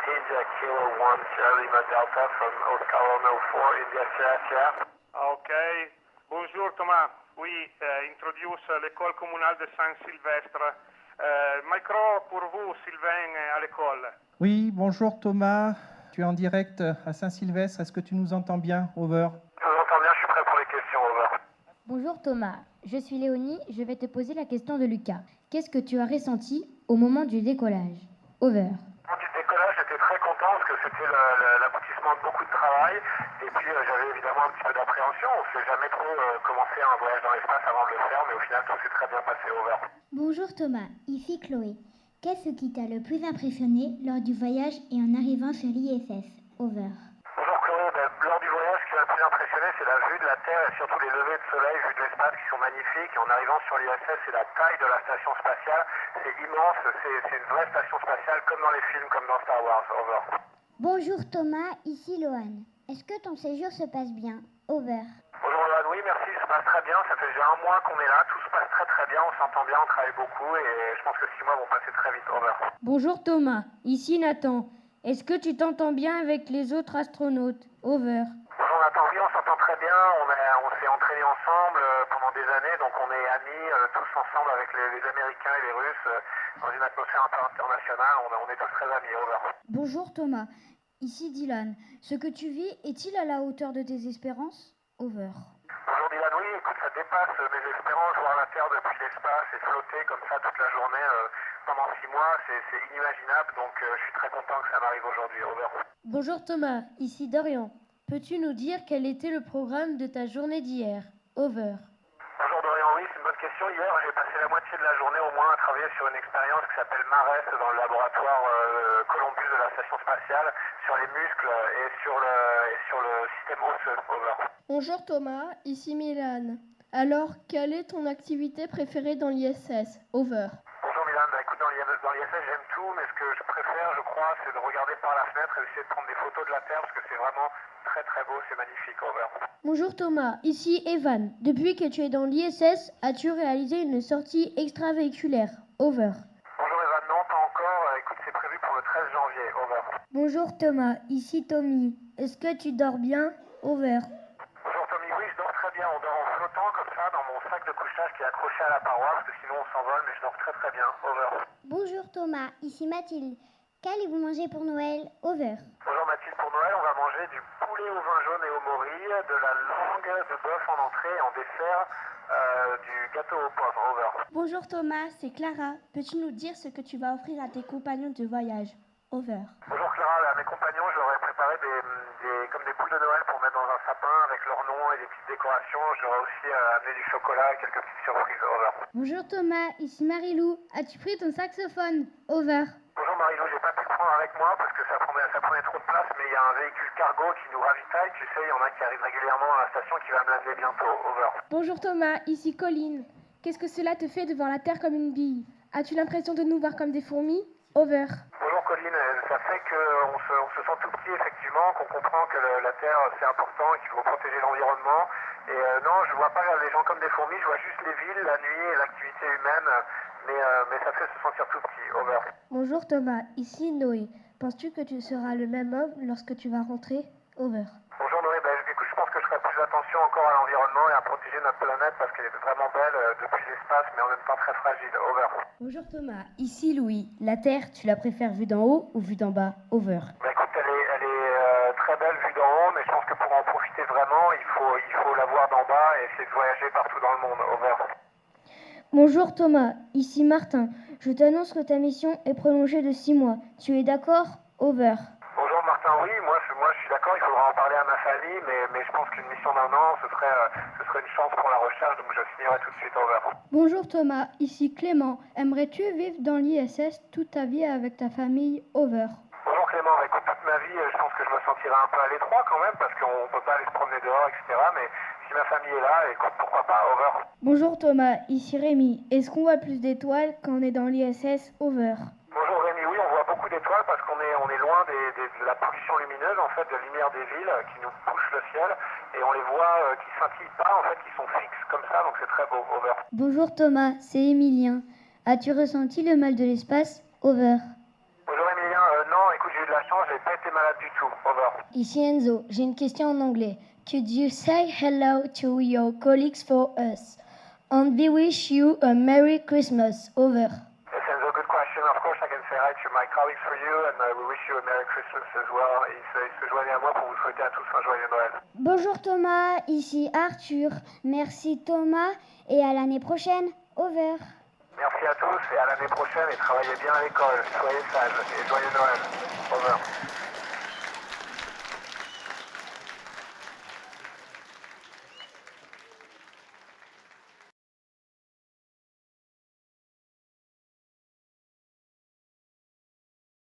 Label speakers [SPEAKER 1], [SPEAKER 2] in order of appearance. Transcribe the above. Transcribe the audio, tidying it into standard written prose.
[SPEAKER 1] India Kilo 1 Sierra Lima Delta from Oscar 04 India Sierra.
[SPEAKER 2] Ok. Bonjour Thomas. Oui, introduce l'école communale de Saint-Sylvestre. Micro pour vous, Sylvain, à l'école.
[SPEAKER 3] Oui, bonjour Thomas. Tu es en direct à Saint-Sylvestre. Est-ce que tu nous entends bien? Over.
[SPEAKER 1] Je vous entends bien, je suis prêt pour les questions. Over.
[SPEAKER 4] Bonjour Thomas, je suis Léonie, je vais te poser la question de Lucas. Qu'est-ce que tu as ressenti au moment du décollage? Over.
[SPEAKER 1] Au moment du décollage, j'étais très content parce que c'était l'aboutissement de beaucoup de travail. Et puis j'avais évidemment un petit peu d'appréhension. On ne sait jamais trop comment faire un voyage dans l'espace avant de le faire, mais au final tout s'est très bien passé. Over.
[SPEAKER 5] Bonjour Thomas, ici Chloé. Qu'est-ce qui t'a le plus impressionné lors du voyage et en arrivant sur l'ISS? Over.
[SPEAKER 1] Bonjour Chloé, lors du voyage, ce qui m'a le plus impressionné, c'est la vue de la Terre et surtout les levées de soleil, vues de l'espace qui sont magnifiques. Et en arrivant sur l'ISS, c'est la taille de la station spatiale. C'est immense, c'est une vraie station spatiale comme dans les films, comme dans Star Wars. Over.
[SPEAKER 5] Bonjour Thomas, ici Loane. Est-ce que ton séjour se passe bien? Over.
[SPEAKER 1] Bonjour Loane, oui merci, ça se passe très bien. Ça fait déjà un mois qu'on est là, tout se passe très très bien, on s'entend bien, on travaille beaucoup et je pense que 6 mois vont passer très vite. Over.
[SPEAKER 6] Bonjour Thomas, ici Nathan. Est-ce que tu t'entends bien avec les autres astronautes? Over.
[SPEAKER 1] Bonjour Nathan, oui on s'entend très bien, on s'est entraînés ensemble pendant des années, donc on est amis tous ensemble avec les Américains et les Russes dans une atmosphère un peu internationale, on est tous très amis. Over.
[SPEAKER 7] Bonjour Thomas, ici Dylan. Ce que tu vis est-il à la hauteur de tes espérances? Over.
[SPEAKER 1] Bonjour Dylan, oui, écoute, ça dépasse mes espérances, voir la Terre depuis l'espace et flotter comme ça toute la journée pendant 6 mois, c'est inimaginable, donc je suis très content que ça m'arrive aujourd'hui. Over.
[SPEAKER 6] Bonjour Thomas, ici Dorian. Peux-tu nous dire quel était le programme de ta journée d'hier? Over.
[SPEAKER 1] Bonjour Dorian, oui, c'est une bonne question. Hier, j'ai passé la moitié de la journée au moins à travailler sur une expérience qui s'appelle MARES dans le laboratoire Columbus de la station spatiale, sur les muscles et sur le système osseux. Over.
[SPEAKER 8] Bonjour Thomas, ici Milan. Alors, quelle est ton activité préférée dans l'ISS? Over.
[SPEAKER 1] Bonjour Milan, écoute, dans l'ISS j'aime tout, mais ce que je préfère, je crois, c'est de regarder par la fenêtre et essayer de prendre des photos de la Terre parce que c'est vraiment très très beau, c'est magnifique. Over.
[SPEAKER 6] Bonjour Thomas, ici Evan. Depuis que tu es dans l'ISS, as-tu réalisé une sortie extravéhiculaire? Over.
[SPEAKER 1] Bonjour Evan, non pas encore, écoute c'est prévu pour le 13 janvier. Over.
[SPEAKER 6] Bonjour Thomas, ici Tommy. Est-ce que tu dors bien? Over.
[SPEAKER 1] Bonjour Tommy, oui je dors très bien, on dort en flottant comme ça dans mon sac de couchage qui est accroché à la paroi parce que sinon on s'envole, mais je dors très très bien. Over.
[SPEAKER 5] Bonjour Thomas, ici Mathilde. Qu'allez-vous manger pour Noël? Over.
[SPEAKER 1] Bonjour Mathilde, pour Noël on va manger du poulet au vin jaune et au mori, de la langue de bœuf en entrée et en dessert, du gâteau aux pommes. Over.
[SPEAKER 9] Bonjour Thomas, c'est Clara. Peux-tu nous dire ce que tu vas offrir à tes compagnons de voyage? Over.
[SPEAKER 1] Bonjour Clara, à mes compagnons je leur ai préparé comme des boules de Noël pour mettre dans un sapin avec leur nom et des petites décorations. J'aurai aussi amené du chocolat et quelques petites surprises. Over.
[SPEAKER 7] Bonjour Thomas, ici Marilou. As-tu pris ton saxophone? Over.
[SPEAKER 1] Bonjour Marilou, j'ai pas pu le prendre avec moi parce que ça prenait trop de place, mais il y a un véhicule cargo qui nous ravitaille, tu sais, il y en a qui arrive régulièrement à la station qui va me l'amener bientôt. Over.
[SPEAKER 8] Bonjour Thomas, ici Colline. Qu'est-ce que cela te fait de voir la Terre comme une bille? As-tu l'impression de nous voir comme des fourmis? Over.
[SPEAKER 1] Bonjour Colline, ça fait qu'on se sent tout petit effectivement, qu'on comprend que la Terre c'est important et qu'il faut protéger l'environnement. Et non, je vois pas les gens comme des fourmis, je vois juste les villes, la nuit et l'activité humaine, mais ça fait se sentir tout petit. Over.
[SPEAKER 6] Bonjour Thomas, ici Noé. Penses-tu que tu seras le même homme lorsque tu vas rentrer? Over.
[SPEAKER 1] Bonjour Noé, écoute, je pense que je ferai plus attention encore à l'environnement et à protéger notre planète parce qu'elle est vraiment belle depuis l'espace, mais en même temps très fragile. Over.
[SPEAKER 6] Bonjour Thomas, ici Louis. La Terre, tu la préfères vue d'en haut ou vue d'en bas? Over.
[SPEAKER 1] Écoute, elle est très belle vue d'en haut, mais je pense que pour en profiter vraiment, il faut la voir d'en bas et essayer de voyager partout dans le monde. Over.
[SPEAKER 6] Bonjour Thomas, ici Martin. Je t'annonce que ta mission est prolongée de 6 mois. Tu es d'accord? Over.
[SPEAKER 1] Bonjour Martin, oui, moi je suis d'accord, il faudra en parler à ma famille, mais je pense qu'une mission d'1 an, ce serait une chance pour la recherche, donc je signerai tout de suite. Over.
[SPEAKER 7] Bonjour Thomas, ici Clément. Aimerais-tu vivre dans l'ISS toute ta vie avec ta famille? Over.
[SPEAKER 1] Bonjour Clément, écoute, toute ma vie, je pense que je me sentirai un peu à l'étroit quand même, parce qu'on ne peut pas aller se promener dehors, etc. Mais si ma famille est là, écoute, pourquoi pas? Over.
[SPEAKER 7] Bonjour Thomas, ici Rémi. Est-ce qu'on voit plus d'étoiles quand on est dans l'ISS? Over.
[SPEAKER 1] Bonjour Rémi, oui, on voit beaucoup d'étoiles parce qu'on est loin de la pollution lumineuse, en fait, de lumière des villes qui nous touchent le ciel, et on les voit qui scintillent pas, en fait, qui sont fixes comme ça, donc c'est très beau. Over.
[SPEAKER 7] Bonjour Thomas, c'est Emilien. As-tu ressenti le mal de l'espace? Over.
[SPEAKER 1] Bonjour Emilien, non, écoute, écoute, j'ai eu de la chance, j'ai pas été malade du tout. Over.
[SPEAKER 6] Ici Enzo, j'ai une question en anglais. Could you say hello to your colleagues for us? And we wish you a Merry Christmas. Over.
[SPEAKER 1] Yes, Enzo, good question. Of course, I can say hi to my colleagues for you, and we wish you a Merry Christmas as well. Il se joignent à moi pour vous souhaiter à tous un joyeux Noël.
[SPEAKER 5] Bonjour Thomas, ici Arthur. Merci Thomas et à l'année prochaine. Over.
[SPEAKER 1] Merci à tous et à l'année prochaine et travaillez bien à l'école. Soyez sages et joyeux Noël. Over.